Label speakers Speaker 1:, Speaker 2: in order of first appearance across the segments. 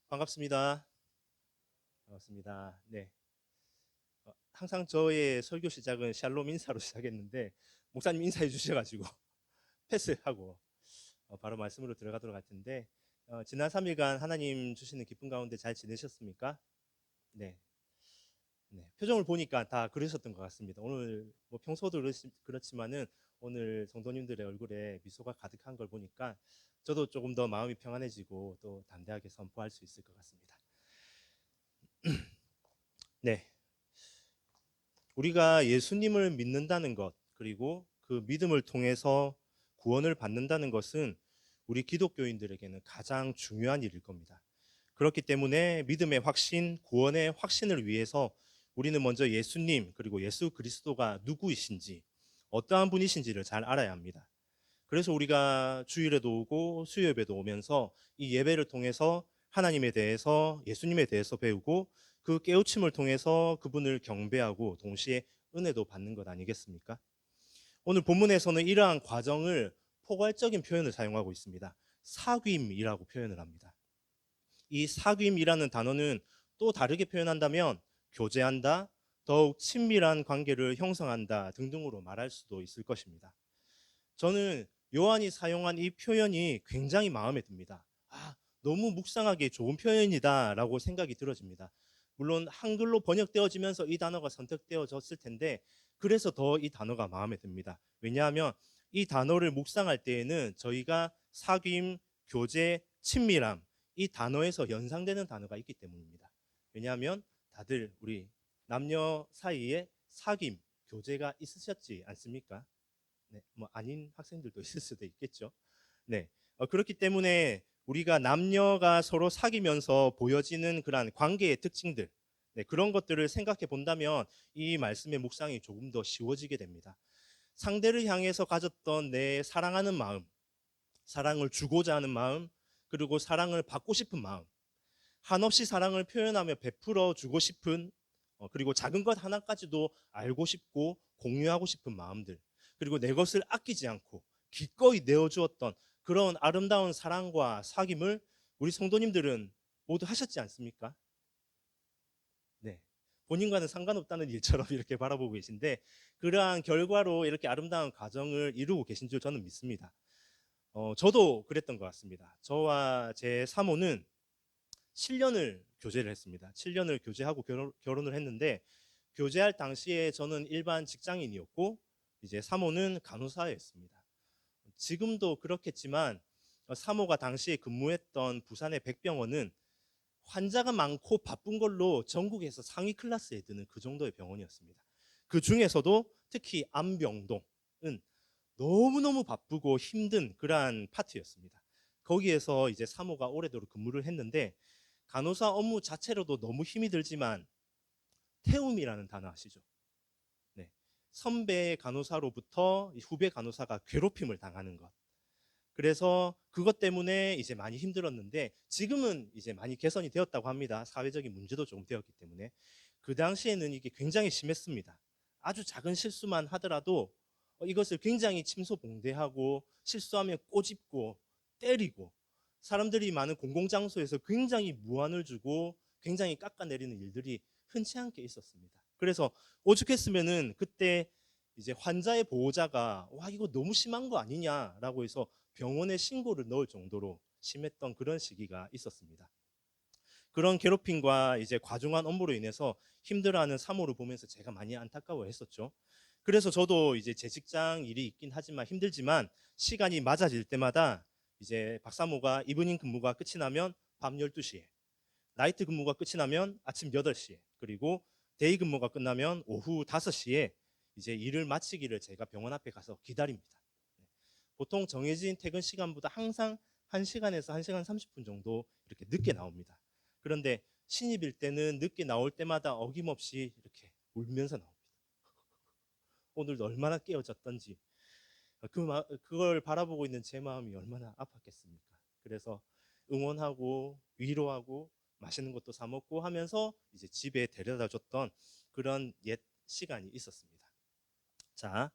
Speaker 1: 반갑습니다. 반갑습니다. 네. 항상 저의 설교 시작은 샬롬 인사로 시작했는데 목사님 인사해 주셔가지고 패스하고 바로 말씀으로 들어가도록 할 텐데 지난 3일간 하나님 주시는 기쁨 가운데 잘 지내셨습니까? 네. 네. 표정을 보니까 다 그러셨던 것 같습니다. 오늘 뭐 평소도 그렇지만은 오늘 성도님들의 얼굴에 미소가 가득한 걸 보니까 저도 조금 더 마음이 평안해지고 또 담대하게 선포할 수 있을 것 같습니다. 네. 우리가 예수님을 믿는다는 것, 그리고 그 믿음을 통해서 구원을 받는다는 것은 우리 기독교인들에게는 가장 중요한 일일 겁니다. 그렇기 때문에 믿음의 확신, 구원의 확신을 위해서 우리는 먼저 예수님, 그리고 예수 그리스도가 누구이신지, 어떠한 분이신지를 잘 알아야 합니다. 그래서 우리가 주일에도 오고 수요예배도 오면서 이 예배를 통해서 하나님에 대해서, 예수님에 대해서 배우고 그 깨우침을 통해서 그분을 경배하고 동시에 은혜도 받는 것 아니겠습니까? 오늘 본문에서는 이러한 과정을 포괄적인 표현을 사용하고 있습니다. 사귐이라고 표현을 합니다. 이 사귐이라는 단어는 또 다르게 표현한다면 교제한다, 더욱 친밀한 관계를 형성한다 등등으로 말할 수도 있을 것입니다. 저는 요한이 사용한 이 표현이 굉장히 마음에 듭니다. 너무 묵상하기 좋은 표현이다라고 생각이 들어집니다. 물론 한글로 번역되어지면서 이 단어가 선택되어졌을 텐데 그래서 더 이 단어가 마음에 듭니다. 왜냐하면 이 단어를 묵상할 때에는 저희가 사귐, 교제, 친밀함 이 단어에서 연상되는 단어가 있기 때문입니다. 왜냐하면 다들 우리 남녀 사이에 사귐, 교제가 있으셨지 않습니까? 네, 뭐 아닌 학생들도 있을 수도 있겠죠. 네, 그렇기 때문에 우리가 남녀가 서로 사귀면서 보여지는 그러한 관계의 특징들, 네, 그런 것들을 생각해 본다면 이 말씀의 묵상이 조금 더 쉬워지게 됩니다. 상대를 향해서 가졌던 내 사랑하는 마음, 사랑을 주고자 하는 마음, 그리고 사랑을 받고 싶은 마음, 한없이 사랑을 표현하며 베풀어 주고 싶은 그리고 작은 것 하나까지도 알고 싶고 공유하고 싶은 마음들, 그리고 내 것을 아끼지 않고 기꺼이 내어주었던 그런 아름다운 사랑과 사귐을 우리 성도님들은 모두 하셨지 않습니까? 네. 본인과는 상관없다는 일처럼 이렇게 바라보고 계신데 그러한 결과로 이렇게 아름다운 가정을 이루고 계신 줄 저는 믿습니다. 저도 그랬던 것 같습니다. 저와 제 사모는 7년을 교제를 했습니다. 7년을 교제하고 결혼을 했는데 교제할 당시에 저는 일반 직장인이었고 이제 사모는 간호사였습니다. 지금도 그렇겠지만 사모가 당시에 근무했던 부산의 백병원은 환자가 많고 바쁜 걸로 전국에서 상위 클래스에 드는 그 정도의 병원이었습니다. 그 중에서도 특히 안병동은 너무너무 바쁘고 힘든 그러한 파트였습니다. 거기에서 이제 사모가 오래도록 근무를 했는데 간호사 업무 자체로도 너무 힘이 들지만 태움이라는 단어 아시죠? 네. 선배 간호사로부터 후배 간호사가 괴롭힘을 당하는 것. 그래서 그것 때문에 이제 많이 힘들었는데 지금은 이제 많이 개선이 되었다고 합니다. 사회적인 문제도 조금 되었기 때문에. 그 당시에는 이게 굉장히 심했습니다. 아주 작은 실수만 하더라도 이것을 굉장히 침소봉대하고 실수하면 꼬집고 때리고 사람들이 많은 공공장소에서 굉장히 무안을 주고 굉장히 깎아내리는 일들이 흔치 않게 있었습니다. 그래서 오죽했으면은 그때 이제 환자의 보호자가 와 이거 너무 심한 거 아니냐라고 해서 병원에 신고를 넣을 정도로 심했던 그런 시기가 있었습니다. 그런 괴롭힘과 이제 과중한 업무로 인해서 힘들어하는 사모를 보면서 제가 많이 안타까워했었죠. 그래서 저도 이제 제 직장 일이 있긴 하지만 힘들지만 시간이 맞아질 때마다 이제 박사모가 이브닝 근무가 끝이 나면 밤 12시에, 나이트 근무가 끝이 나면 아침 8시에, 그리고 데이 근무가 끝나면 오후 5시에 이제 일을 마치기를 제가 병원 앞에 가서 기다립니다. 보통 정해진 퇴근 시간보다 항상 1시간에서 1시간 30분 정도 이렇게 늦게 나옵니다. 그런데 신입일 때는 늦게 나올 때마다 어김없이 이렇게 울면서 나옵니다. 오늘도 얼마나 깨어졌던지 그걸 바라보고 있는 제 마음이 얼마나 아팠겠습니까? 그래서 응원하고 위로하고 맛있는 것도 사 먹고 하면서 이제 집에 데려다 줬던 그런 옛 시간이 있었습니다. 자,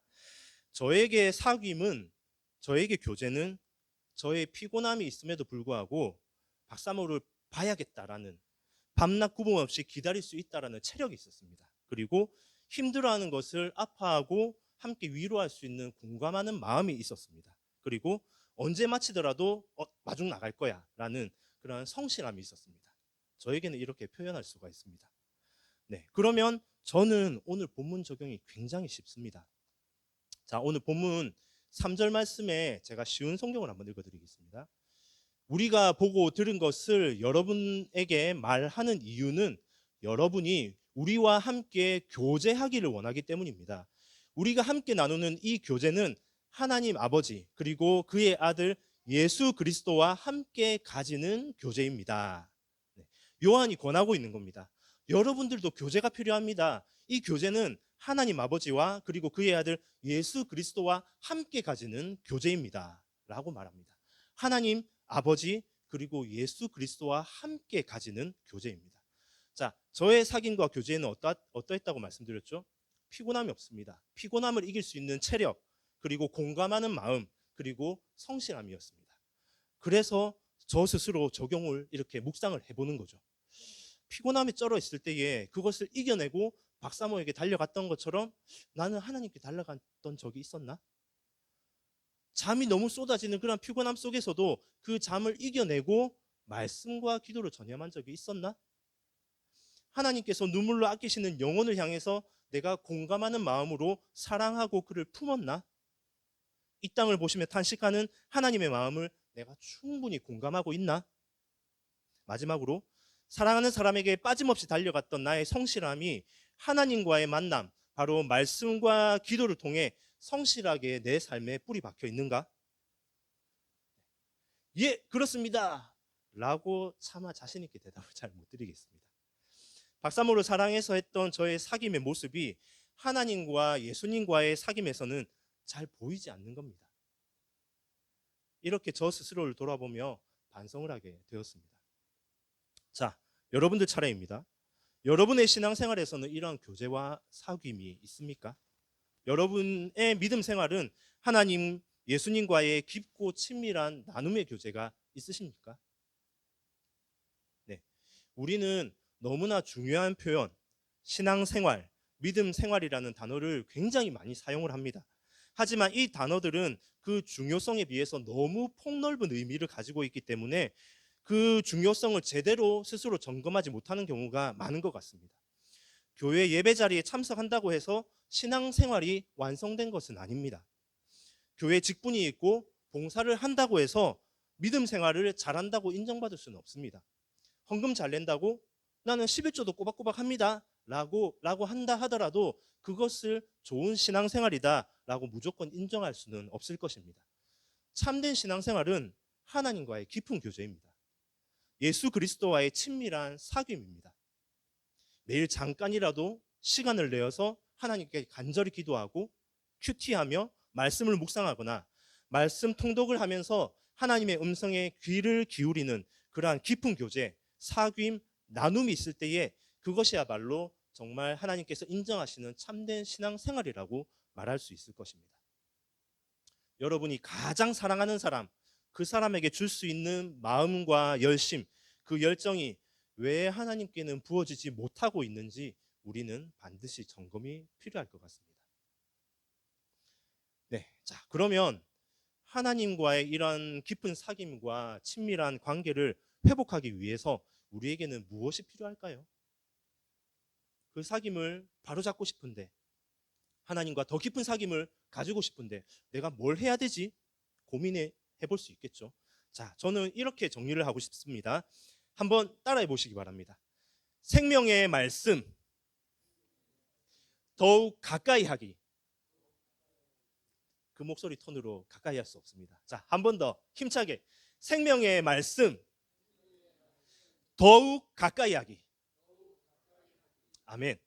Speaker 1: 저에게 사귐은 저에게 교제는 저의 피곤함이 있음에도 불구하고 봐야겠다라는, 밤낮 구분 없이 기다릴 수 있다라는 체력이 있었습니다. 그리고 힘들어하는 것을 아파하고 함께 위로할 수 있는 공감하는 마음이 있었습니다. 그리고 언제 마치더라도 마중 나갈 거야 라는 그런 성실함이 있었습니다. 저에게는 이렇게 표현할 수가 있습니다. 네, 그러면 저는 오늘 본문 적용이 굉장히 쉽습니다. 자, 오늘 본문 3절 말씀에 제가 쉬운 성경을 한번 읽어드리겠습니다. 우리가 보고 들은 것을 여러분에게 말하는 이유는 여러분이 우리와 함께 교제하기를 원하기 때문입니다. 우리가 함께 나누는 이 교제는 하나님 아버지 그리고 그의 아들 예수 그리스도와 함께 가지는 교제입니다. 요한이 권하고 있는 겁니다. 여러분들도 교제가 필요합니다. 이 교제는 하나님 아버지와 그리고 그의 아들 예수 그리스도와 함께 가지는 교제입니다 라고 말합니다. 하나님 아버지 그리고 예수 그리스도와 함께 가지는 교제입니다. 자, 저의 사귐과 교제는 어떠했다고 말씀드렸죠? 피곤함이 없습니다. 피곤함을 이길 수 있는 체력, 그리고 공감하는 마음, 그리고 성실함이었습니다. 그래서 저 스스로 적용을 이렇게 묵상을 해보는 거죠. 피곤함이 쩔어 있을 때에 그것을 이겨내고 박사모에게 달려갔던 것처럼 나는 하나님께 달려갔던 적이 있었나? 잠이 너무 쏟아지는 그런 피곤함 속에서도 그 잠을 이겨내고 말씀과 기도를 전념한 적이 있었나? 하나님께서 눈물로 아끼시는 영혼을 향해서 내가 공감하는 마음으로 사랑하고 그를 품었나? 이 땅을 보시며 탄식하는 하나님의 마음을 내가 충분히 공감하고 있나? 마지막으로 사랑하는 사람에게 빠짐없이 달려갔던 나의 성실함이 하나님과의 만남, 바로 말씀과 기도를 통해 성실하게 내 삶에 뿌리 박혀 있는가? 예, 그렇습니다 라고 차마 자신 있게 대답을 잘 못 드리겠습니다. 박사모를 사랑해서 했던 저의 사귐의 모습이 하나님과 예수님과의 사귐에서는 잘 보이지 않는 겁니다. 이렇게 저 스스로를 돌아보며 반성을 하게 되었습니다. 자, 여러분들 차례입니다. 여러분의 신앙생활에서는 이러한 교제와 사귐이 있습니까? 여러분의 믿음 생활은 하나님, 예수님과의 깊고 친밀한 나눔의 교제가 있으십니까? 네, 우리는 너무나 중요한 표현, 신앙생활, 믿음 생활이라는 단어를 굉장히 많이 사용을 합니다. 하지만 이 단어들은 그 중요성에 비해서 너무 폭넓은 의미를 가지고 있기 때문에 그 중요성을 제대로 스스로 점검하지 못하는 경우가 많은 것 같습니다. 교회 예배 자리에 참석한다고 해서 신앙생활이 완성된 것은 아닙니다. 교회 직분이 있고 봉사를 한다고 해서 믿음 생활을 잘한다고 인정받을 수는 없습니다. 헌금 잘 낸다고 나는 11조도 꼬박꼬박 합니다 라고 한다 하더라도 그것을 좋은 신앙생활이다 라고 무조건 인정할 수는 없을 것입니다. 참된 신앙생활은 하나님과의 깊은 교제입니다. 예수 그리스도와의 친밀한 사귐입니다. 매일 잠깐이라도 시간을 내어서 하나님께 간절히 기도하고 큐티하며 말씀을 묵상하거나 말씀 통독을 하면서 하나님의 음성에 귀를 기울이는 그러한 깊은 교제, 사귐, 나눔이 있을 때에 그것이야말로 정말 하나님께서 인정하시는 참된 신앙생활이라고 말할 수 있을 것입니다. 여러분이 가장 사랑하는 사람, 그 사람에게 줄 수 있는 마음과 열심, 그 열정이 왜 하나님께는 부어지지 못하고 있는지 우리는 반드시 점검이 필요할 것 같습니다. 네, 자, 그러면 하나님과의 이런 깊은 사귐과 친밀한 관계를 회복하기 위해서 우리에게는 무엇이 필요할까요? 그 사귐을 바로잡고 싶은데, 하나님과 더 깊은 사귐을 가지고 싶은데 내가 뭘 해야 되지? 고민해 볼 수 있겠죠. 자, 저는 이렇게 정리를 하고 싶습니다. 한번 따라해 보시기 바랍니다. 생명의 말씀, 더욱 가까이 하기. 그 목소리 톤으로 가까이 할 수 없습니다. 자, 한 번 더 힘차게. 생명의 말씀, 더욱 가까이 하기. 아멘.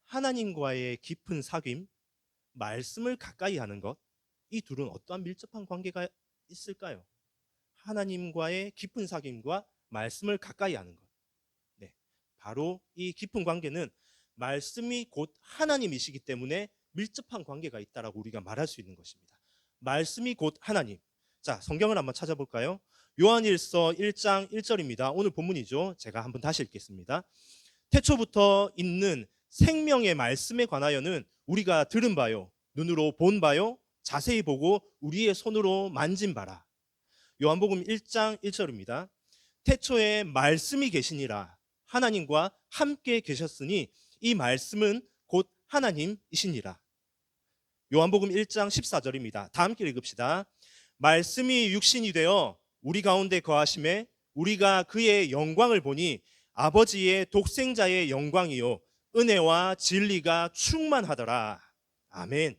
Speaker 1: 하나님과의 깊은 사귐, 말씀을 가까이 하는 것, 이 둘은 어떠한 밀접한 관계가 있을까요? 하나님과의 깊은 사귐과 말씀을 가까이 하는 것. 네, 바로 이 깊은 관계는 말씀이 곧 하나님이시기 때문에 밀접한 관계가 있다라고 우리가 말할 수 있는 것입니다. 말씀이 곧 하나님. 자, 성경을 한번 찾아볼까요? 요한일서 1장 1절입니다. 오늘 본문이죠. 제가 한번 다시 읽겠습니다. 태초부터 있는 생명의 말씀에 관하여는 우리가 들은 바요, 눈으로 본 바요, 자세히 보고 우리의 손으로 만진 바라. 요한복음 1장 1절입니다. 태초에 말씀이 계시니라. 하나님과 함께 계셨으니 이 말씀은 곧 하나님이시니라. 요한복음 1장 14절입니다. 다 함께 읽읍시다. 말씀이 육신이 되어 우리 가운데 거하심에 우리가 그의 영광을 보니 아버지의 독생자의 영광이요 은혜와 진리가 충만하더라. 아멘.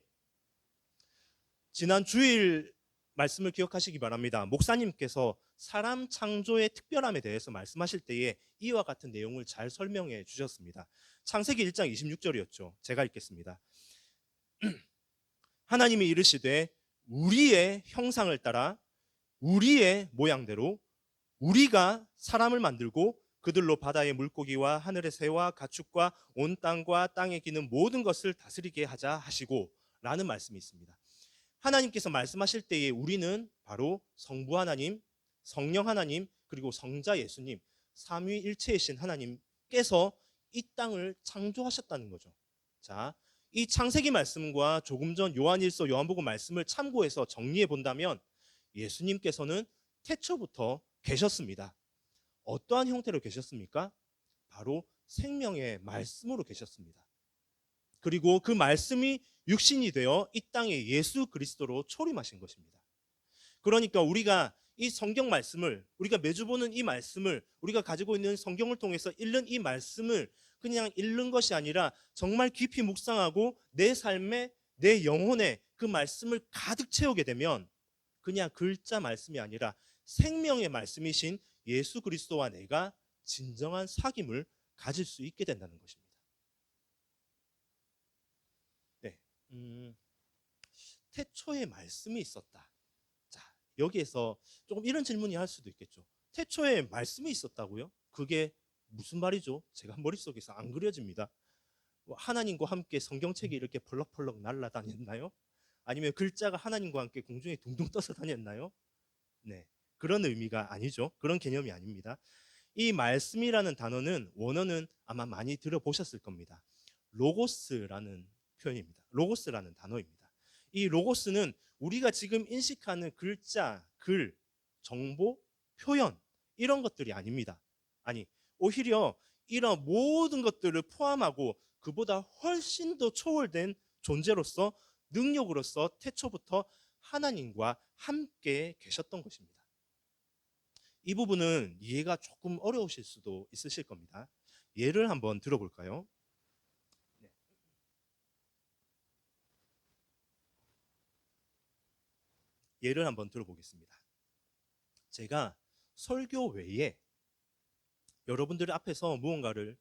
Speaker 1: 지난 주일 말씀을 기억하시기 바랍니다. 목사님께서 사람 창조의 특별함에 대해서 말씀하실 때에 이와 같은 내용을 잘 설명해 주셨습니다. 창세기 1장 26절이었죠. 제가 읽겠습니다. 하나님이 이르시되 우리의 형상을 따라 우리의 모양대로 우리가 사람을 만들고 그들로 바다의 물고기와 하늘의 새와 가축과 온 땅과 땅에 기는 모든 것을 다스리게 하자 하시고 라는 말씀이 있습니다. 하나님께서 말씀하실 때에 우리는 바로 성부 하나님, 성령 하나님, 그리고 성자 예수님, 삼위일체이신 하나님께서 이 땅을 창조하셨다는 거죠. 자, 이 창세기 말씀과 조금 전 요한일서, 요한복음 말씀을 참고해서 정리해 본다면 예수님께서는 태초부터 계셨습니다. 어떠한 형태로 계셨습니까? 바로 생명의 말씀으로 계셨습니다. 그리고 그 말씀이 육신이 되어 이 땅에 예수 그리스도로 초림하신 것입니다. 그러니까 우리가 이 성경 말씀을, 우리가 매주 보는 이 말씀을, 우리가 가지고 있는 성경을 통해서 읽는 이 말씀을 그냥 읽는 것이 아니라 정말 깊이 묵상하고 내 삶에, 내 영혼에 그 말씀을 가득 채우게 되면 그냥 글자 말씀이 아니라 생명의 말씀이신 예수 그리스도와 내가 진정한 사귐을 가질 수 있게 된다는 것입니다. 네, 태초에 말씀이 있었다. 자, 여기에서 조금 이런 질문이 할 수도 있겠죠. 태초에 말씀이 있었다고요? 그게 무슨 말이죠? 제가 머릿속에서 안 그려집니다. 하나님과 함께 성경책이 이렇게 펄럭펄럭 날아다녔나요? 아니면 글자가 하나님과 함께 공중에 둥둥 떠서 다녔나요? 네, 그런 의미가 아니죠. 그런 개념이 아닙니다. 이 말씀이라는 단어는 원어는 아마 많이 들어보셨을 겁니다. 로고스라는 표현입니다. 로고스라는 단어입니다. 이 로고스는 우리가 지금 인식하는 글자, 글, 정보, 표현 이런 것들이 아닙니다. 아니, 오히려 이런 모든 것들을 포함하고 그보다 훨씬 더 초월된 존재로서, 능력으로서 태초부터 하나님과 함께 계셨던 것입니다. 이 부분은 이해가 조금 어려우실 수도 있으실 겁니다. 예를 한번 들어볼까요? 네. 예를 한번 들어보겠습니다. 제가 설교 외에 여러분들 앞에서 무언가를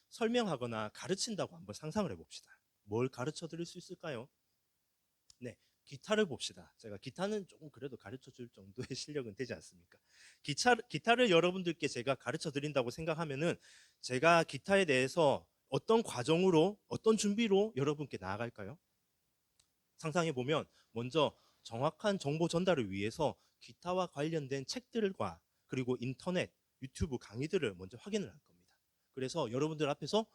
Speaker 1: 설명하거나 가르친다고 한번 상상을 해봅시다. 뭘 가르쳐 드릴 수 있을까요? 네, 기타를 봅시다. 제가 기타는 조금 그래도 가르쳐 줄 정도의 실력은 되지 않습니까? 기타를 여러분들께 제가 가르쳐 드린다고 생각하면은 제가 기타에 대해서 어떤 과정으로, 어떤 준비로 여러분께 나아갈까요? 상상해 보면 먼저 정확한 정보 전달을 위해서 기타와 관련된 책들과 그리고 인터넷, 유튜브 강의들을 먼저 확인을 할 겁니다. 그래서 여러분들 앞에서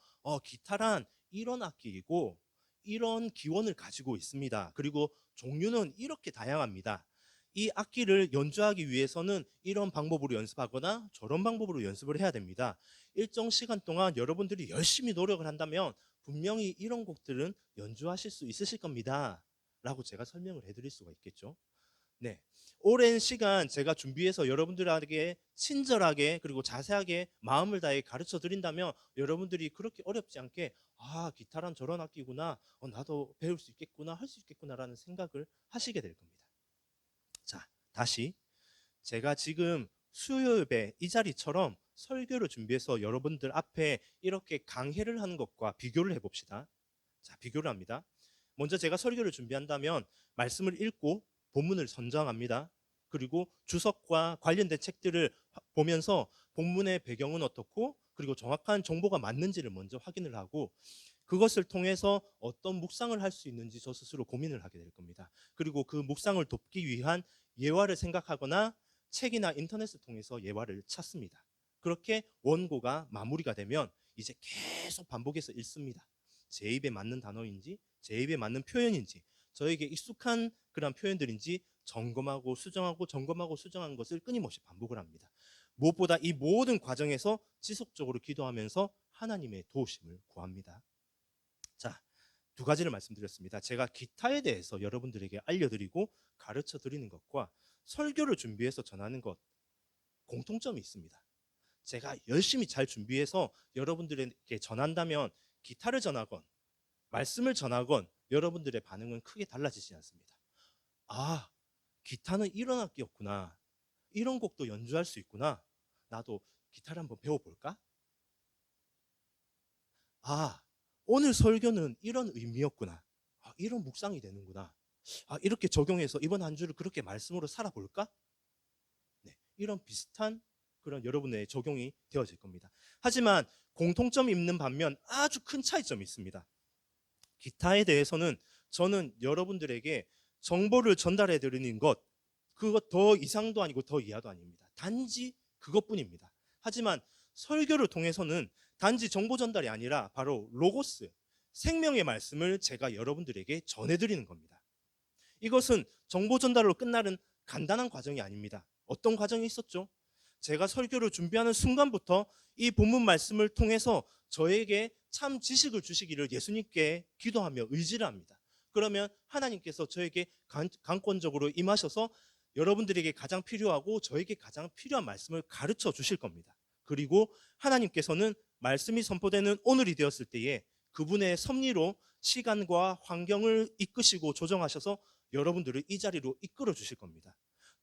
Speaker 1: 기타란 이런 악기이고 이런 기원을 가지고 있습니다. 그리고 종류는 이렇게 다양합니다. 이 악기를 연주하기 위해서는 이런 방법으로 연습하거나 저런 방법으로 연습을 해야 됩니다. 일정 시간 동안 여러분들이 열심히 노력을 한다면 분명히 이런 곡들은 연주하실 수 있으실 겁니다. 라고 제가 설명을 해드릴 수가 있겠죠. 네, 오랜 시간 제가 준비해서 여러분들에게 친절하게 그리고 자세하게 마음을 다해 가르쳐 드린다면 여러분들이 그렇게 어렵지 않게 기타란 저런 악기구나, 나도 배울 수 있겠구나, 할 수 있겠구나라는 생각을 하시게 될 겁니다. 자, 다시 제가 지금 수요일에 이 자리처럼 설교를 준비해서 여러분들 앞에 이렇게 강해를 하는 것과 비교를 해봅시다. 자, 비교를 합니다. 먼저 제가 설교를 준비한다면 말씀을 읽고 본문을 선정합니다. 그리고 주석과 관련된 책들을 보면서 본문의 배경은 어떻고 그리고 정확한 정보가 맞는지를 먼저 확인을 하고 그것을 통해서 어떤 묵상을 할 수 있는지 저 스스로 고민을 하게 될 겁니다. 그리고 그 묵상을 돕기 위한 예화를 생각하거나 책이나 인터넷을 통해서 예화를 찾습니다. 그렇게 원고가 마무리가 되면 이제 계속 반복해서 읽습니다. 제 입에 맞는 단어인지, 제 입에 맞는 표현인지, 저에게 익숙한 그런 표현들인지 점검하고 수정하고 점검하고 수정하는 것을 끊임없이 반복을 합니다. 무엇보다 이 모든 과정에서 지속적으로 기도하면서 하나님의 도우심을 구합니다. 자, 두 가지를 말씀드렸습니다. 제가 기타에 대해서 여러분들에게 알려드리고 가르쳐 드리는 것과 설교를 준비해서 전하는 것, 공통점이 있습니다. 제가 열심히 잘 준비해서 여러분들에게 전한다면 기타를 전하건 말씀을 전하건 여러분들의 반응은 크게 달라지지 않습니다. 아, 기타는 이런 악기였구나. 이런 곡도 연주할 수 있구나. 나도 기타를 한번 배워볼까? 아, 오늘 설교는 이런 의미였구나. 아, 이런 묵상이 되는구나. 아, 이렇게 적용해서 이번 한 주를 그렇게 말씀으로 살아볼까? 네, 이런 비슷한 그런 여러분의 적용이 되어질 겁니다. 하지만 공통점이 있는 반면 아주 큰 차이점이 있습니다. 기타에 대해서는 저는 여러분들에게 정보를 전달해 드리는 것, 그것 더 이상도 아니고 더 이하도 아닙니다. 단지 그것뿐입니다. 하지만 설교를 통해서는 단지 정보 전달이 아니라 바로 로고스, 생명의 말씀을 제가 여러분들에게 전해드리는 겁니다. 이것은 정보 전달로 끝나는 간단한 과정이 아닙니다. 어떤 과정이 있었죠? 제가 설교를 준비하는 순간부터 이 본문 말씀을 통해서 저에게 참 지식을 주시기를 예수님께 기도하며 의지를 합니다. 그러면 하나님께서 저에게 강권적으로 임하셔서 여러분들에게 가장 필요하고 저에게 가장 필요한 말씀을 가르쳐 주실 겁니다. 그리고 하나님께서는 말씀이 선포되는 오늘이 되었을 때에 그분의 섭리로 시간과 환경을 이끄시고 조정하셔서 여러분들을 이 자리로 이끌어 주실 겁니다.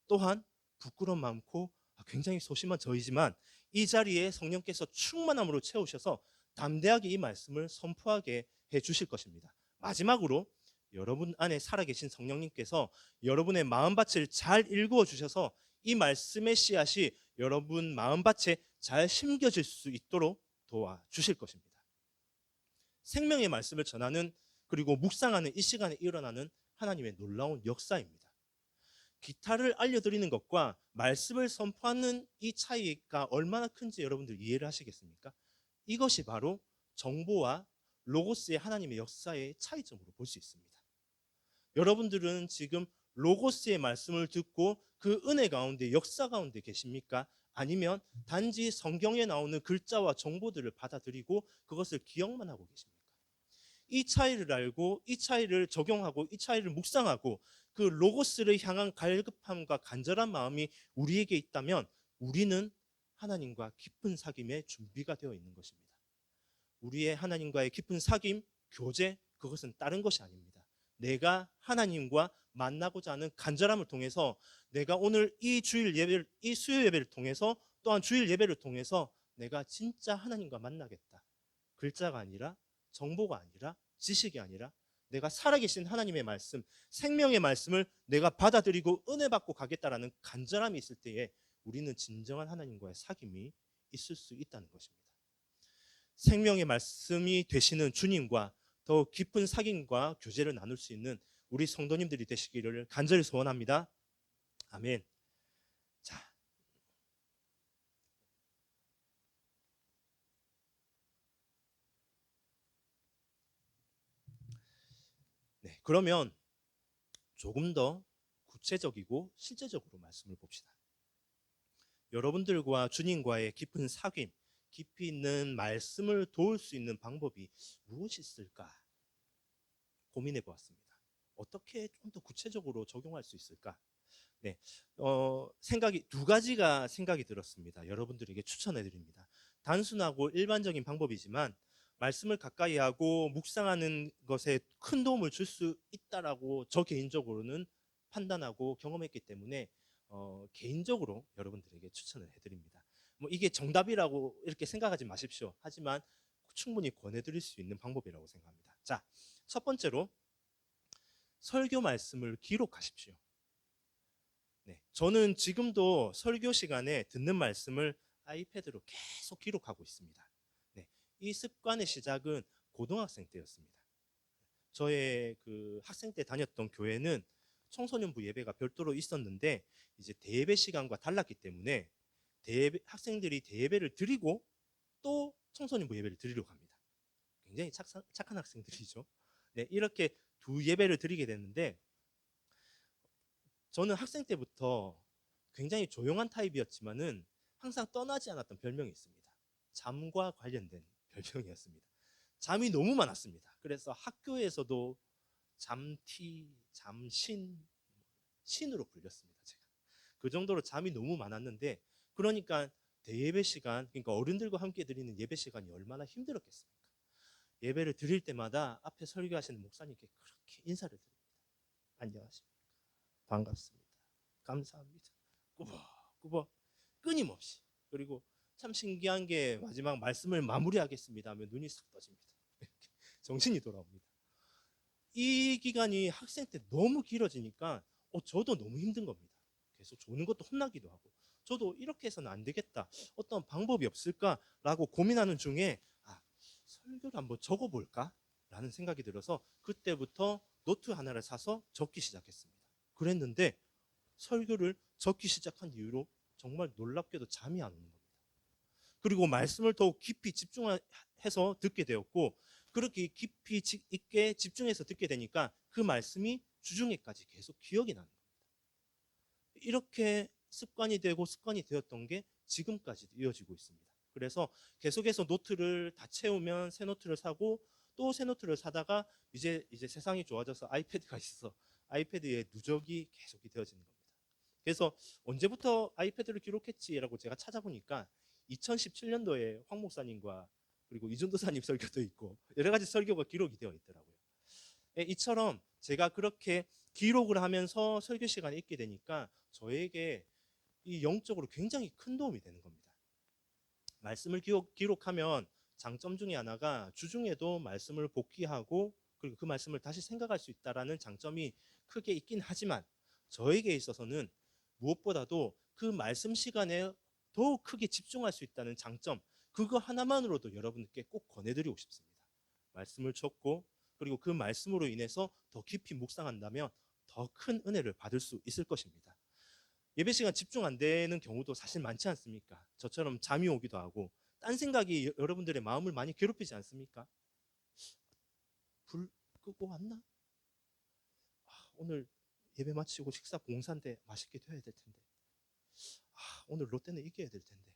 Speaker 1: 또한 부끄러움 많고 굉장히 소심한 저이지만 이 자리에 성령께서 충만함으로 채우셔서 담대하게 이 말씀을 선포하게 해 주실 것입니다. 마지막으로 여러분 안에 살아계신 성령님께서 여러분의 마음밭을 잘 일구어 주셔서 이 말씀의 씨앗이 여러분 마음밭에 잘 심겨질 수 있도록 도와주실 것입니다. 생명의 말씀을 전하는 그리고 묵상하는 이 시간에 일어나는 하나님의 놀라운 역사입니다. 기타를 알려드리는 것과 말씀을 선포하는 이 차이가 얼마나 큰지 여러분들 이해를 하시겠습니까? 이것이 바로 정보와 로고스의 하나님의 역사의 차이점으로 볼 수 있습니다. 여러분들은 지금 로고스의 말씀을 듣고 그 은혜 가운데 역사 가운데 계십니까? 아니면 단지 성경에 나오는 글자와 정보들을 받아들이고 그것을 기억만 하고 계십니까? 이 차이를 알고 이 차이를 적용하고 이 차이를 묵상하고 그 로고스를 향한 갈급함과 간절한 마음이 우리에게 있다면 우리는 하나님과 깊은 사귐에 준비가 되어 있는 것입니다. 우리의 하나님과의 깊은 사귐, 교제, 그것은 다른 것이 아닙니다. 내가 하나님과 만나고자 하는 간절함을 통해서 내가 오늘 이 주일 예배를, 이 수요 예배를 통해서 또한 주일 예배를 통해서 내가 진짜 하나님과 만나겠다. 글자가 아니라 정보가 아니라 지식이 아니라 내가 살아계신 하나님의 말씀, 생명의 말씀을 내가 받아들이고 은혜 받고 가겠다라는 간절함이 있을 때에 우리는 진정한 하나님과의 사귐이 있을 수 있다는 것입니다. 생명의 말씀이 되시는 주님과 더 깊은 사귐과 교제를 나눌 수 있는 우리 성도님들이 되시기를 간절히 소원합니다. 아멘. 자, 네, 그러면 조금 더 구체적이고 실제적으로 말씀을 봅시다. 여러분들과 주님과의 깊은 사귐, 깊이 있는 말씀을 도울 수 있는 방법이 무엇이 있을까 고민해 보았습니다. 어떻게 좀 더 구체적으로 적용할 수 있을까? 네, 생각이 두 가지가 생각이 들었습니다. 여러분들에게 추천해 드립니다. 단순하고 일반적인 방법이지만 말씀을 가까이 하고 묵상하는 것에 큰 도움을 줄 수 있다라고 저 개인적으로는 판단하고 경험했기 때문에 개인적으로 여러분들에게 추천을 해드립니다. 뭐 이게 정답이라고 이렇게 생각하지 마십시오. 하지만 충분히 권해드릴 수 있는 방법이라고 생각합니다. 자, 첫 번째로 설교 말씀을 기록하십시오. 네, 저는 지금도 설교 시간에 듣는 말씀을 아이패드로 계속 기록하고 있습니다. 네, 이 습관의 시작은 고등학생 때였습니다. 저의 그 학생 때 다녔던 교회는 청소년부 예배가 별도로 있었는데 이제 대예배 시간과 달랐기 때문에 학생들이 대예배를 드리고 또 청소년부 예배를 드리러 갑니다. 굉장히 착한 학생들이죠. 네, 이렇게 두 예배를 드리게 됐는데 저는 학생 때부터 굉장히 조용한 타입이었지만은 항상 떠나지 않았던 별명이 있습니다. 잠과 관련된 별명이었습니다. 잠이 너무 많았습니다. 그래서 학교에서도 잠티, 잠신, 신으로 불렸습니다. 제가 그 정도로 잠이 너무 많았는데 그러니까 대예배 시간, 그러니까 어른들과 함께 드리는 예배 시간이 얼마나 힘들었겠습니까? 예배를 드릴 때마다 앞에 설교하시는 목사님께 그렇게 인사를 드립니다. 안녕하십니까? 반갑습니다. 감사합니다. 꾸벅꾸벅 끊임없이. 그리고 참 신기한 게 마지막 말씀을 마무리하겠습니다 하면 눈이 싹 떠집니다. 정신이 돌아옵니다. 이 기간이 학생 때 너무 길어지니까 저도 너무 힘든 겁니다. 계속 조는 것도 혼나기도 하고 저도 이렇게 해서는 안 되겠다. 어떤 방법이 없을까라고 고민하는 중에 설교를 한번 적어볼까? 라는 생각이 들어서 그때부터 노트 하나를 사서 적기 시작했습니다. 그랬는데 설교를 적기 시작한 이후로 정말 놀랍게도 잠이 안 오는 겁니다. 그리고 말씀을 더욱 깊이 집중해서 듣게 되었고 그렇게 깊이 있게 집중해서 듣게 되니까 그 말씀이 주중에까지 계속 기억이 나는 겁니다. 이렇게 습관이 되고 습관이 되었던 게 지금까지도 이어지고 있습니다. 그래서 계속해서 노트를 다 채우면 새 노트를 사고 또 새 노트를 사다가 이제 세상이 좋아져서 아이패드가 있어서 아이패드에 누적이 계속이 되어지는 겁니다. 그래서 언제부터 아이패드를 기록했지라고 제가 찾아보니까 2017년도에 황 목사님과 그리고 이준도사님 설교도 있고 여러 가지 설교가 기록이 되어 있더라고요. 이처럼 제가 그렇게 기록을 하면서 설교 시간에 있게 되니까 저에게 이 영적으로 굉장히 큰 도움이 되는 겁니다. 말씀을 기록하면 장점 중에 하나가 주중에도 말씀을 복기하고 그리고 그 말씀을 다시 생각할 수 있다는 장점이 크게 있긴 하지만 저에게 있어서는 무엇보다도 그 말씀 시간에 더욱 크게 집중할 수 있다는 장점, 그거 하나만으로도 여러분께 꼭 권해드리고 싶습니다. 말씀을 적고 그리고 그 말씀으로 인해서 더 깊이 묵상한다면 더 큰 은혜를 받을 수 있을 것입니다. 예배 시간 집중 안 되는 경우도 사실 많지 않습니까? 저처럼 잠이 오기도 하고 딴 생각이 여러분들의 마음을 많이 괴롭히지 않습니까? 불 끄고 왔나? 오늘 예배 마치고 식사 봉사인데 맛있게 되어야 될 텐데 오늘 롯데는 이겨야 될 텐데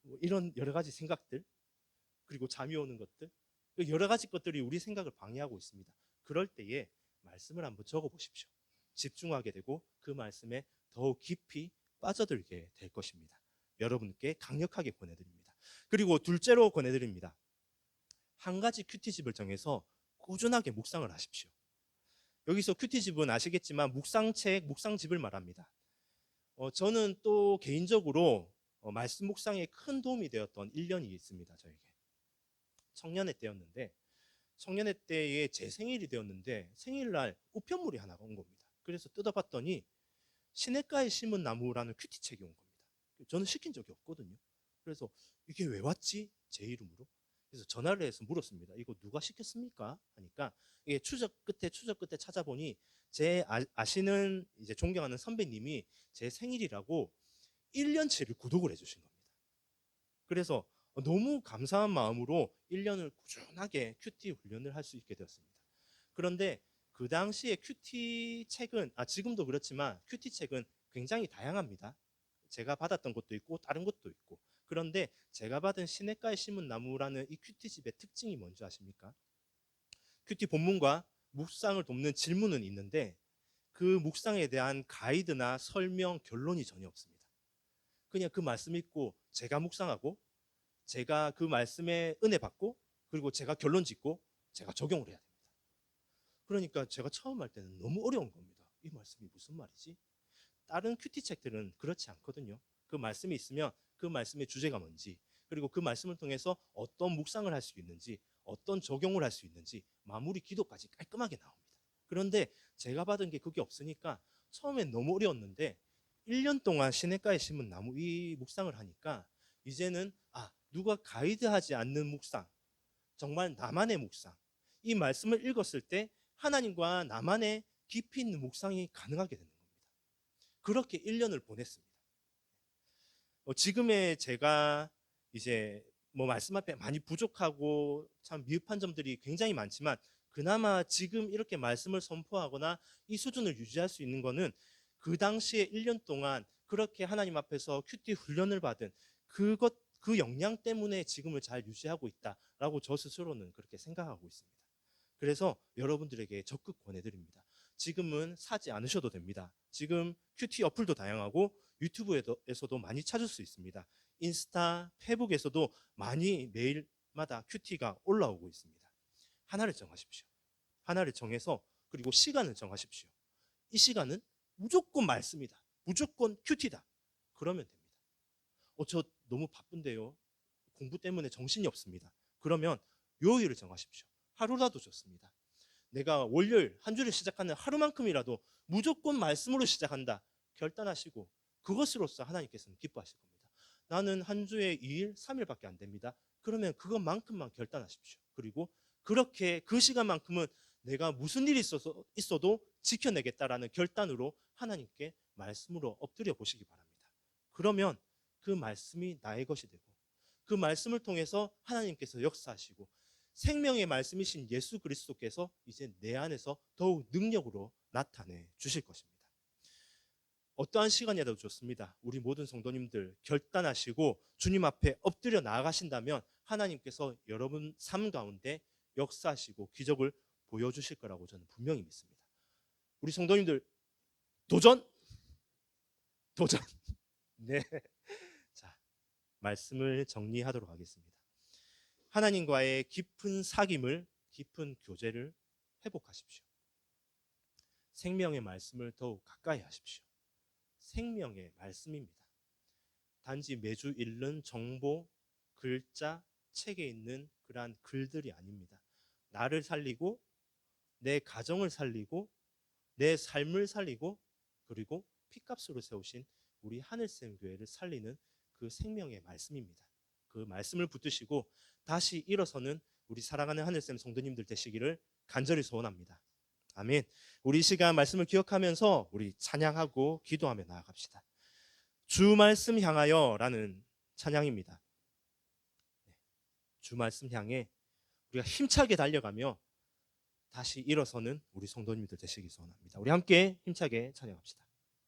Speaker 1: 뭐 이런 여러 가지 생각들 그리고 잠이 오는 것들 여러 가지 것들이 우리 생각을 방해하고 있습니다. 그럴 때에 말씀을 한번 적어보십시오. 집중하게 되고 그 말씀에 더욱 깊이 빠져들게 될 것입니다. 여러분께 강력하게 권해드립니다. 그리고 둘째로 권해드립니다. 한 가지 큐티집을 정해서 꾸준하게 묵상을 하십시오. 여기서 큐티집은 아시겠지만 묵상책, 묵상집을 말합니다. 저는 또 개인적으로 말씀 묵상에 큰 도움이 되었던 1년이 있습니다. 저에게 청년회 때였는데 청년회 때에 제 생일이 되었는데 생일날 우편물이 하나가 온 겁니다. 그래서 뜯어봤더니 시냇가에 심은 나무라는 큐티책이 온 겁니다. 저는 시킨 적이 없거든요. 그래서 이게 왜 왔지? 제 이름으로. 그래서 전화를 해서 물었습니다. 이거 누가 시켰습니까? 하니까 이게 추적 끝에 찾아보니 제 아시는 이제 존경하는 선배님이 제 생일이라고 1년치를 구독을 해주신 겁니다. 그래서 너무 감사한 마음으로 1년을 꾸준하게 큐티 훈련을 할 수 있게 되었습니다. 그런데 그 당시에 큐티 책은 지금도 그렇지만 큐티 책은 굉장히 다양합니다. 제가 받았던 것도 있고 다른 것도 있고 그런데 제가 받은 시냇가에 심은 나무라는 이 큐티집의 특징이 뭔지 아십니까? 큐티 본문과 묵상을 돕는 질문은 있는데 그 묵상에 대한 가이드나 설명, 결론이 전혀 없습니다. 그냥 그 말씀 읽고 제가 묵상하고 제가 그 말씀에 은혜 받고 그리고 제가 결론 짓고 제가 적용을 해야 됩니다. 그러니까 제가 처음 할 때는 너무 어려운 겁니다. 이 말씀이 무슨 말이지? 다른 큐티 책들은 그렇지 않거든요. 그 말씀이 있으면 그 말씀의 주제가 뭔지 그리고 그 말씀을 통해서 어떤 묵상을 할 수 있는지 어떤 적용을 할 수 있는지 마무리 기도까지 깔끔하게 나옵니다. 그런데 제가 받은 게 그게 없으니까 처음엔 너무 어려웠는데 1년 동안 시냇가에 심은 나무 이 묵상을 하니까 이제는 누가 가이드하지 않는 묵상, 정말 나만의 묵상, 이 말씀을 읽었을 때 하나님과 나만의 깊이 있는 묵상이 가능하게 되는 겁니다. 그렇게 1년을 보냈습니다. 지금의 제가 이제 뭐 말씀 앞에 많이 부족하고 참 미흡한 점들이 굉장히 많지만, 그나마 지금 이렇게 말씀을 선포하거나 이 수준을 유지할 수 있는 거는 그 당시에 1년 동안 그렇게 하나님 앞에서 큐티 훈련을 받은 그 역량 때문에 지금을 잘 유지하고 있다라고 저 스스로는 그렇게 생각하고 있습니다. 그래서 여러분들에게 적극 권해드립니다. 지금은 사지 않으셔도 됩니다. 지금 큐티 어플도 다양하고 유튜브에서도 많이 찾을 수 있습니다. 인스타, 페북에서도 많이 매일마다 큐티가 올라오고 있습니다. 하나를 정하십시오. 하나를 정해서, 그리고 시간을 정하십시오. 이 시간은 무조건 말씀이다. 무조건 큐티다. 그러면 됩니다. 저 너무 바쁜데요. 공부 때문에 정신이 없습니다. 그러면 요일을 정하십시오. 하루라도 좋습니다. 내가 월요일 한 주를 시작하는 하루만큼이라도 무조건 말씀으로 시작한다. 결단하시고 그것으로써 하나님께서는 기뻐하실 겁니다. 나는 한 주에 2일, 3일밖에 안 됩니다. 그러면 그것만큼만 결단하십시오. 그리고 그렇게 그 시간만큼은 내가 무슨 일이 있어도 지켜내겠다라는 결단으로 하나님께 말씀으로 엎드려 보시기 바랍니다. 그러면 그 말씀이 나의 것이 되고, 그 말씀을 통해서 하나님께서 역사하시고, 생명의 말씀이신 예수 그리스도께서 이제 내 안에서 더욱 능력으로 나타내 주실 것입니다. 어떠한 시간이라도 좋습니다. 우리 모든 성도님들 결단하시고 주님 앞에 엎드려 나아가신다면 하나님께서 여러분 삶 가운데 역사하시고 기적을 보여주실 거라고 저는 분명히 믿습니다. 우리 성도님들 도전! 도전! 네. 자, 말씀을 정리하도록 하겠습니다. 하나님과의 깊은 사귐을, 깊은 교제를 회복하십시오. 생명의 말씀을 더욱 가까이 하십시오. 생명의 말씀입니다. 단지 매주 읽는 정보, 글자, 책에 있는 그러한 글들이 아닙니다. 나를 살리고 내 가정을 살리고 내 삶을 살리고, 그리고 피값으로 세우신 우리 하늘샘 교회를 살리는 그 생명의 말씀입니다. 그 말씀을 붙드시고 다시 일어서는 우리 사랑하는 하늘샘 성도님들 되시기를 간절히 소원합니다. 아멘. 우리 이 시간 말씀을 기억하면서 우리 찬양하고 기도하며 나아갑시다. 주 말씀 향하여 라는 찬양입니다. 주 말씀 향해 우리가 힘차게 달려가며 다시 일어서는 우리 성도님들 되시기 소원합니다. 우리 함께 힘차게 찬양합시다.